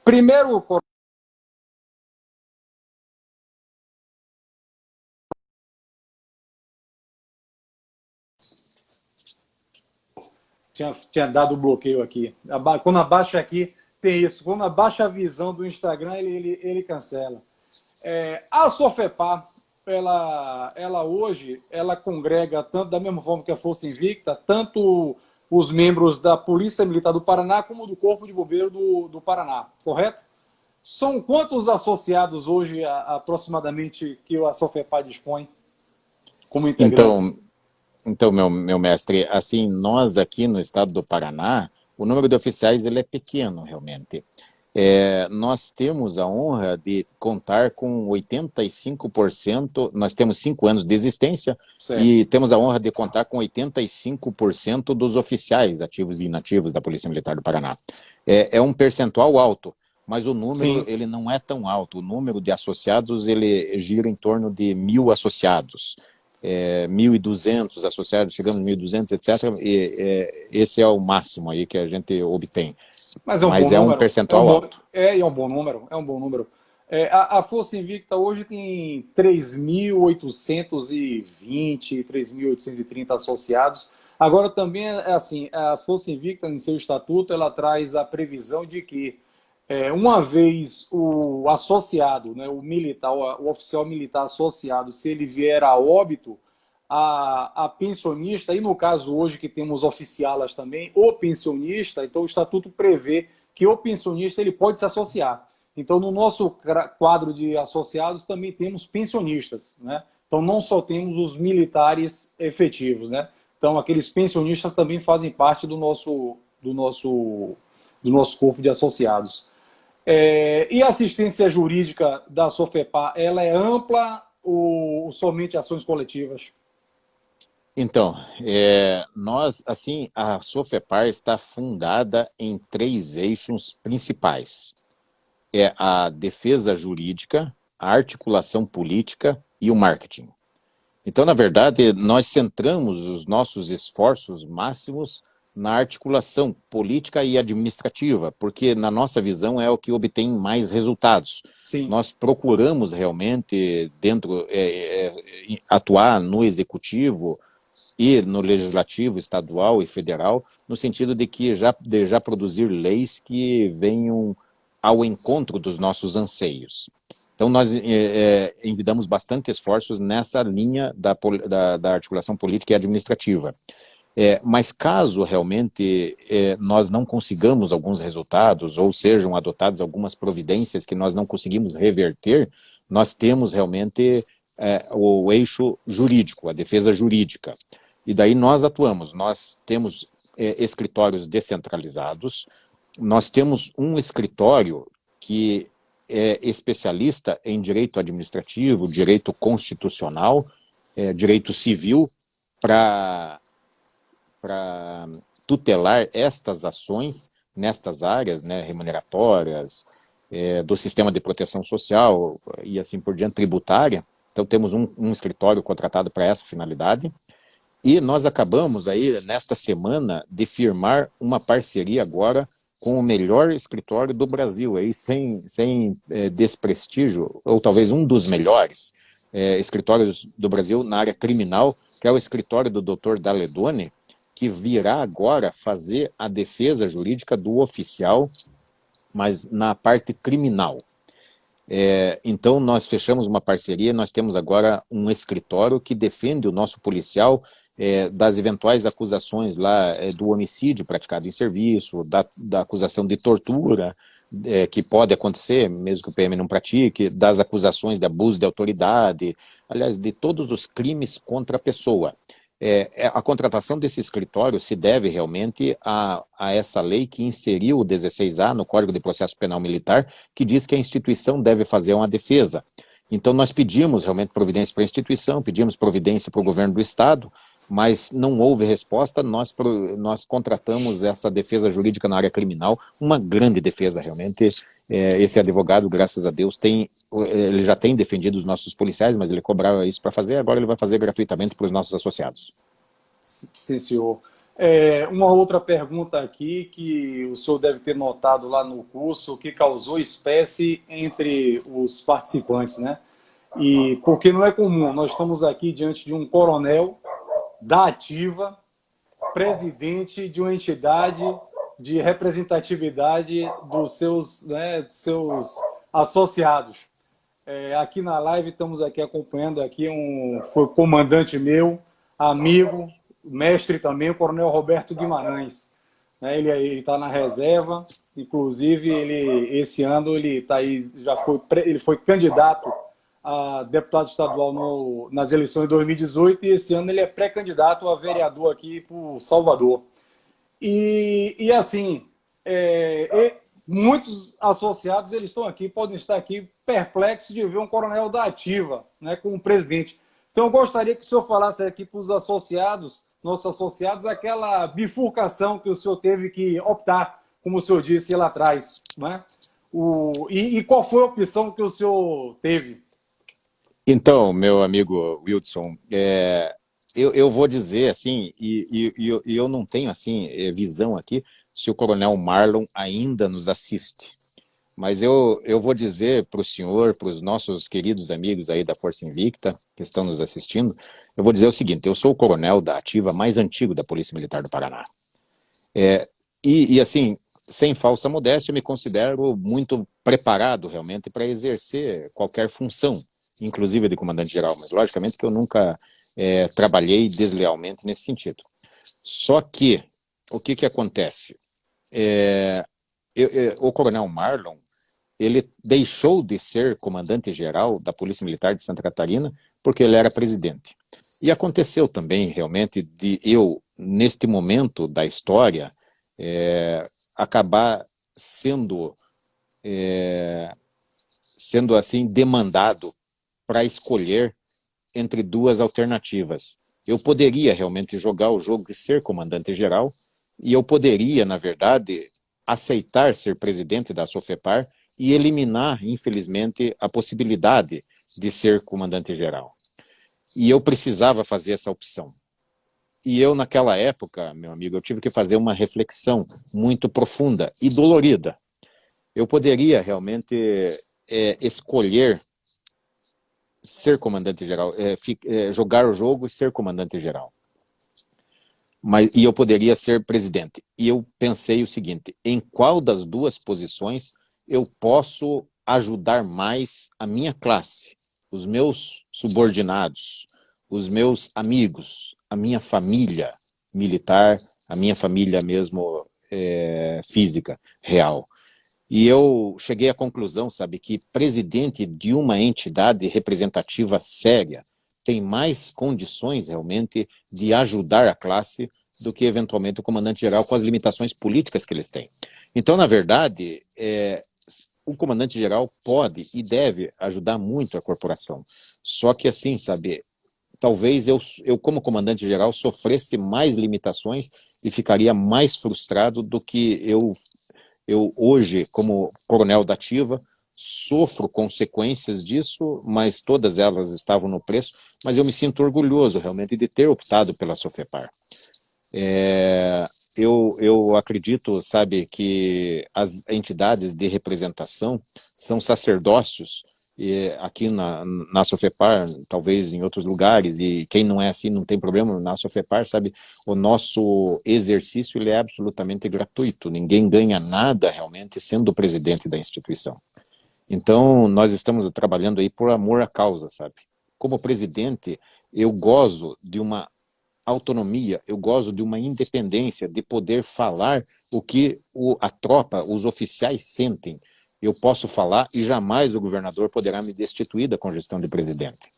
Primeiro, tinha dado bloqueio aqui. Quando abaixa aqui, tem isso. Quando abaixa a visão do Instagram, ele cancela. A Sofepar, ela hoje, ela congrega, tanto da mesma forma que a Força Invicta, tanto os membros da Polícia Militar do Paraná como do Corpo de Bombeiro do Paraná, correto? São quantos associados hoje, aproximadamente, que a Sofepar dispõe como integrantes? Então, meu mestre, assim, nós aqui no estado do Paraná, o número de oficiais ele é pequeno, realmente. Nós temos a honra de contar com 85%, nós temos 5 anos de existência, certo, e temos a honra de contar com 85% dos oficiais ativos e inativos da Polícia Militar do Paraná. É um percentual alto, mas o número ele não é tão alto. O número de associados ele gira em torno de 1.000 associados. 1.200 associados, chegamos a 1.200, etc. Esse é o máximo aí que a gente obtém. Mas é um percentual alto. É um bom número, é um bom número. A Força Invicta hoje tem 3.820, 3.830 associados. Agora também, assim, a Força Invicta, em seu estatuto, ela traz a previsão de que uma vez o associado, né, o militar, o oficial militar associado, se ele vier a óbito, a pensionista, e no caso hoje que temos oficialas também, o pensionista, então o estatuto prevê que o pensionista ele pode se associar. Então no nosso quadro de associados também temos pensionistas, né? Então não só temos os militares efetivos, né? Então aqueles pensionistas também fazem parte do nosso corpo de associados. E a assistência jurídica da Sofepar, ela é ampla ou somente ações coletivas? Então, nós, assim, a Sofepar está fundada em 3 eixos principais. A defesa jurídica, a articulação política e o marketing. Então, na verdade, nós centramos os nossos esforços máximos na articulação política e administrativa, porque na nossa visão é o que obtém mais resultados. Sim. Nós procuramos realmente atuar no executivo e no legislativo estadual e federal, no sentido de já produzir leis que venham ao encontro dos nossos anseios. Então, nós envidamos bastante esforços nessa linha da articulação política e administrativa. Mas caso realmente nós não consigamos alguns resultados ou sejam adotadas algumas providências que nós não conseguimos reverter, nós temos realmente o eixo jurídico, a defesa jurídica. E daí nós atuamos, nós temos escritórios descentralizados, nós temos um escritório que é especialista em direito administrativo, direito constitucional, direito civil, para tutelar estas ações nestas áreas, né, remuneratórias, do sistema de proteção social e assim por diante, tributária. Então temos um escritório contratado para essa finalidade. E nós acabamos aí, nesta semana, de firmar uma parceria agora com o melhor escritório do Brasil, aí, sem desprestígio, ou talvez um dos melhores escritórios do Brasil na área criminal, que é o escritório do Dr. Daledoni, que virá agora fazer a defesa jurídica do oficial, mas na parte criminal. Então, nós fechamos uma parceria, nós temos agora um escritório que defende o nosso policial das eventuais acusações lá do homicídio praticado em serviço, da acusação de tortura, que pode acontecer, mesmo que o PM não pratique, das acusações de abuso de autoridade, aliás, de todos os crimes contra a pessoa. A contratação desse escritório se deve realmente a essa lei que inseriu o 16A no Código de Processo Penal Militar, que diz que a instituição deve fazer uma defesa. Então nós pedimos realmente providência para a instituição, pedimos providência para o governo do Estado, mas não houve resposta, nós contratamos essa defesa jurídica na área criminal, uma grande defesa realmente. Esse advogado, graças a Deus, ele já tem defendido os nossos policiais, mas ele cobrava isso para fazer, agora ele vai fazer gratuitamente para os nossos associados. Sim, senhor. Uma outra pergunta aqui que o senhor deve ter notado lá no curso, que causou espécie entre os participantes, né? E porque não é comum, nós estamos aqui diante de um coronel da ativa, presidente de uma entidade de representatividade dos seus associados. Aqui na live estamos aqui acompanhando aqui foi comandante meu, amigo, mestre também, o coronel Roberto Guimarães. Ele está na reserva, inclusive esse ano ele tá aí, ele foi candidato a deputado estadual nas eleições de 2018 e esse ano ele é pré-candidato a vereador aqui por Salvador. E assim, muitos associados eles estão aqui, podem estar aqui perplexos de ver um coronel da ativa, né, como presidente. Então eu gostaria que o senhor falasse aqui para os associados, nossos associados, aquela bifurcação que o senhor teve que optar, como o senhor disse lá atrás, né? E qual foi a opção que o senhor teve? Então, meu amigo Wilson, eu vou dizer assim, e eu não tenho assim visão aqui se o coronel Marlon ainda nos assiste, mas eu vou dizer para o senhor, para os nossos queridos amigos aí da Força Invicta que estão nos assistindo, eu vou dizer o seguinte: eu sou o coronel da ativa mais antigo da Polícia Militar do Paraná. Assim, sem falsa modéstia, eu me considero muito preparado realmente para exercer qualquer função, inclusive de comandante-geral, mas logicamente que eu nunca trabalhei deslealmente nesse sentido. Só que, o que acontece? O coronel Marlon, ele deixou de ser comandante-geral da Polícia Militar de Santa Catarina porque ele era presidente. E aconteceu também, realmente, de eu, neste momento da história, acabar sendo assim, demandado para escolher entre duas alternativas. Eu poderia realmente jogar o jogo de ser comandante-geral e eu poderia, na verdade, aceitar ser presidente da SOFEPAR e eliminar, infelizmente, a possibilidade de ser comandante-geral. E eu precisava fazer essa opção. E eu, naquela época, meu amigo, eu tive que fazer uma reflexão muito profunda e dolorida. Eu poderia realmente escolher ser comandante-geral, jogar o jogo e ser comandante-geral. E eu poderia ser presidente. E eu pensei o seguinte, em qual das duas posições eu posso ajudar mais a minha classe, os meus subordinados, os meus amigos, a minha família militar, a minha família mesmo física, real. E eu cheguei à conclusão, sabe, que presidente de uma entidade representativa séria tem mais condições realmente de ajudar a classe do que eventualmente o comandante-geral com as limitações políticas que eles têm. Então, na verdade, o comandante-geral pode e deve ajudar muito a corporação. Só que assim, sabe, talvez eu como comandante-geral sofresse mais limitações e ficaria mais frustrado do que eu hoje, como coronel da ativa, sofro consequências disso, mas todas elas estavam no preço, mas eu me sinto orgulhoso realmente de ter optado pela Sofepar. Eu acredito, sabe, que as entidades de representação são sacerdócios, e aqui na Sofepar, talvez em outros lugares, e quem não é assim não tem problema, na Sofepar, sabe, o nosso exercício ele é absolutamente gratuito, ninguém ganha nada realmente sendo presidente da instituição. Então, nós estamos trabalhando aí por amor à causa, sabe. Como presidente, eu gozo de uma autonomia, eu gozo de uma independência, de poder falar o que a tropa, os oficiais sentem. Eu posso falar e jamais o governador poderá me destituir da congestão de presidente.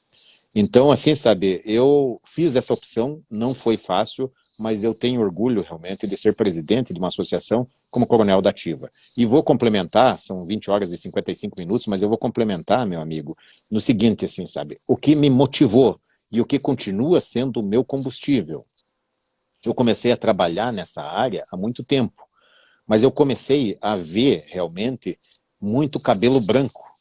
Então, assim, sabe, eu fiz essa opção, não foi fácil, mas eu tenho orgulho realmente de ser presidente de uma associação como coronel da ativa. E vou complementar, são 20 horas e 55 minutos, mas eu vou complementar, meu amigo, no seguinte, assim, sabe, o que me motivou e o que continua sendo o meu combustível. Eu comecei a trabalhar nessa área há muito tempo, mas eu comecei a ver realmente muito cabelo branco.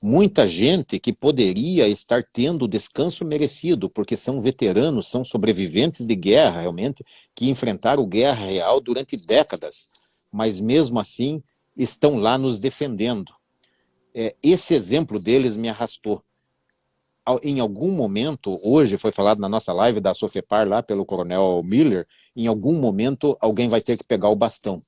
Muita gente que poderia estar tendo o descanso merecido, porque são veteranos, são sobreviventes de guerra, realmente, que enfrentaram guerra real durante décadas, mas mesmo assim estão lá nos defendendo. Esse exemplo deles me arrastou. Em algum momento, hoje foi falado na nossa live da Sofepar lá pelo coronel Miller, em algum momento alguém vai ter que pegar o bastão.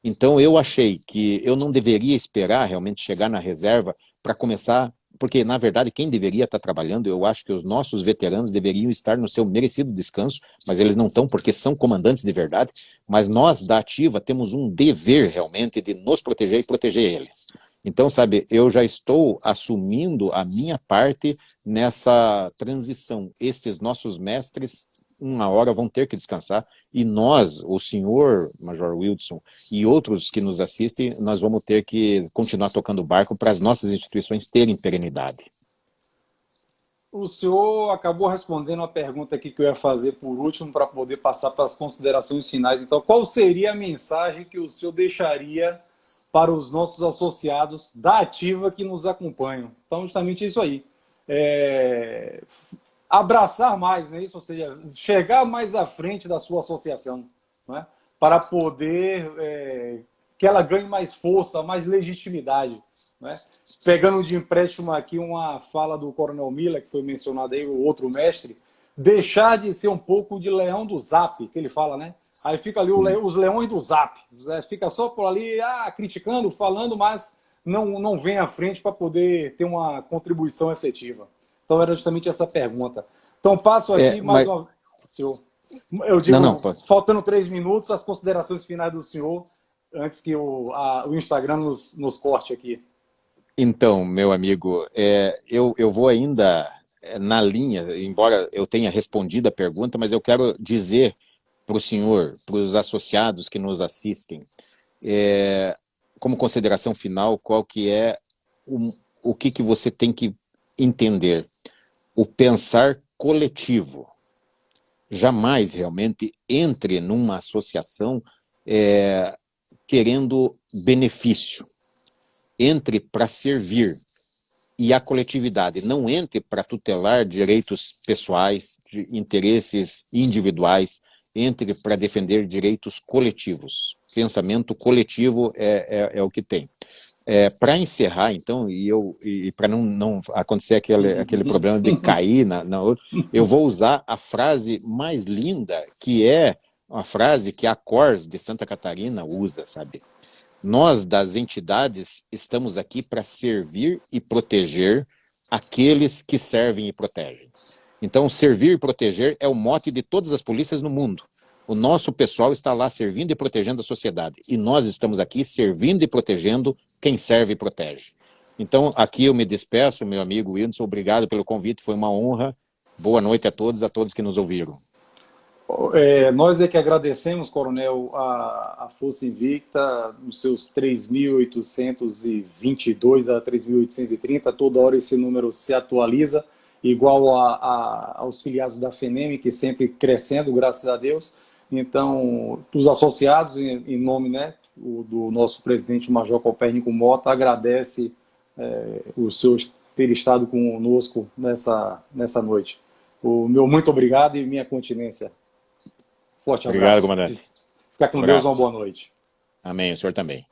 Então eu achei que eu não deveria esperar realmente chegar na reserva para começar, porque na verdade quem deveria estar trabalhando, eu acho que os nossos veteranos deveriam estar no seu merecido descanso, mas eles não estão porque são comandantes de verdade, mas nós da ativa temos um dever realmente de nos proteger e proteger eles. Então, sabe, eu já estou assumindo a minha parte nessa transição. Estes nossos mestres, uma hora vão ter que descansar, e nós, o senhor Major Wilson e outros que nos assistem, nós vamos ter que continuar tocando o barco para as nossas instituições terem perenidade. O senhor acabou respondendo a pergunta aqui que eu ia fazer por último para poder passar para as considerações finais. Então, qual seria a mensagem que o senhor deixaria para os nossos associados da ativa que nos acompanham? Então, justamente isso aí. Abraçar mais, né? Isso, ou seja, chegar mais à frente da sua associação, né? Para poder que ela ganhe mais força, mais legitimidade. Né? Pegando de empréstimo aqui uma fala do Coronel Miller, que foi mencionado aí, o outro mestre, deixar de ser um pouco de leão do Zap, que ele fala, né? Aí fica ali os leões do Zap, fica só por ali, criticando, falando, mas não vem à frente para poder ter uma contribuição efetiva. Então era justamente essa pergunta. Então passo aqui mais uma... Senhor, eu digo, faltando 3 minutos, as considerações finais do senhor, antes que o Instagram nos corte aqui. Então, meu amigo, eu vou ainda na linha, embora eu tenha respondido a pergunta, mas eu quero dizer para o senhor, para os associados que nos assistem, como consideração final, qual que é o que você tem que entender. O pensar coletivo. Jamais realmente entre numa associação querendo benefício. Entre para servir. e a coletividade. Não entre para tutelar direitos pessoais, de interesses individuais, entre para defender direitos coletivos. Pensamento coletivo é o que tem. Para encerrar, então, e para não acontecer aquele problema de cair na outra, eu vou usar a frase mais linda, que é uma frase que a Cors de Santa Catarina usa, sabe? Nós, das entidades, estamos aqui para servir e proteger aqueles que servem e protegem. Então, servir e proteger é o mote de todas as polícias no mundo. O nosso pessoal está lá servindo e protegendo a sociedade. E nós estamos aqui servindo e protegendo quem serve e protege. Então, aqui eu me despeço, meu amigo Wilson, obrigado pelo convite, foi uma honra. Boa noite a todos que nos ouviram. Nós é que agradecemos, Coronel, a Força Invicta, nos seus 3.822 a 3.830, toda hora esse número se atualiza, igual aos filiados da FENEM, que sempre crescendo, graças a Deus. Então, os associados, em nome, né, do nosso presidente Major Copérnico Mota, agradece o senhor ter estado conosco nessa noite. O meu muito obrigado e minha continência. Forte abraço. Obrigado, comandante. Fica com Deus, uma boa noite. Amém, o senhor também.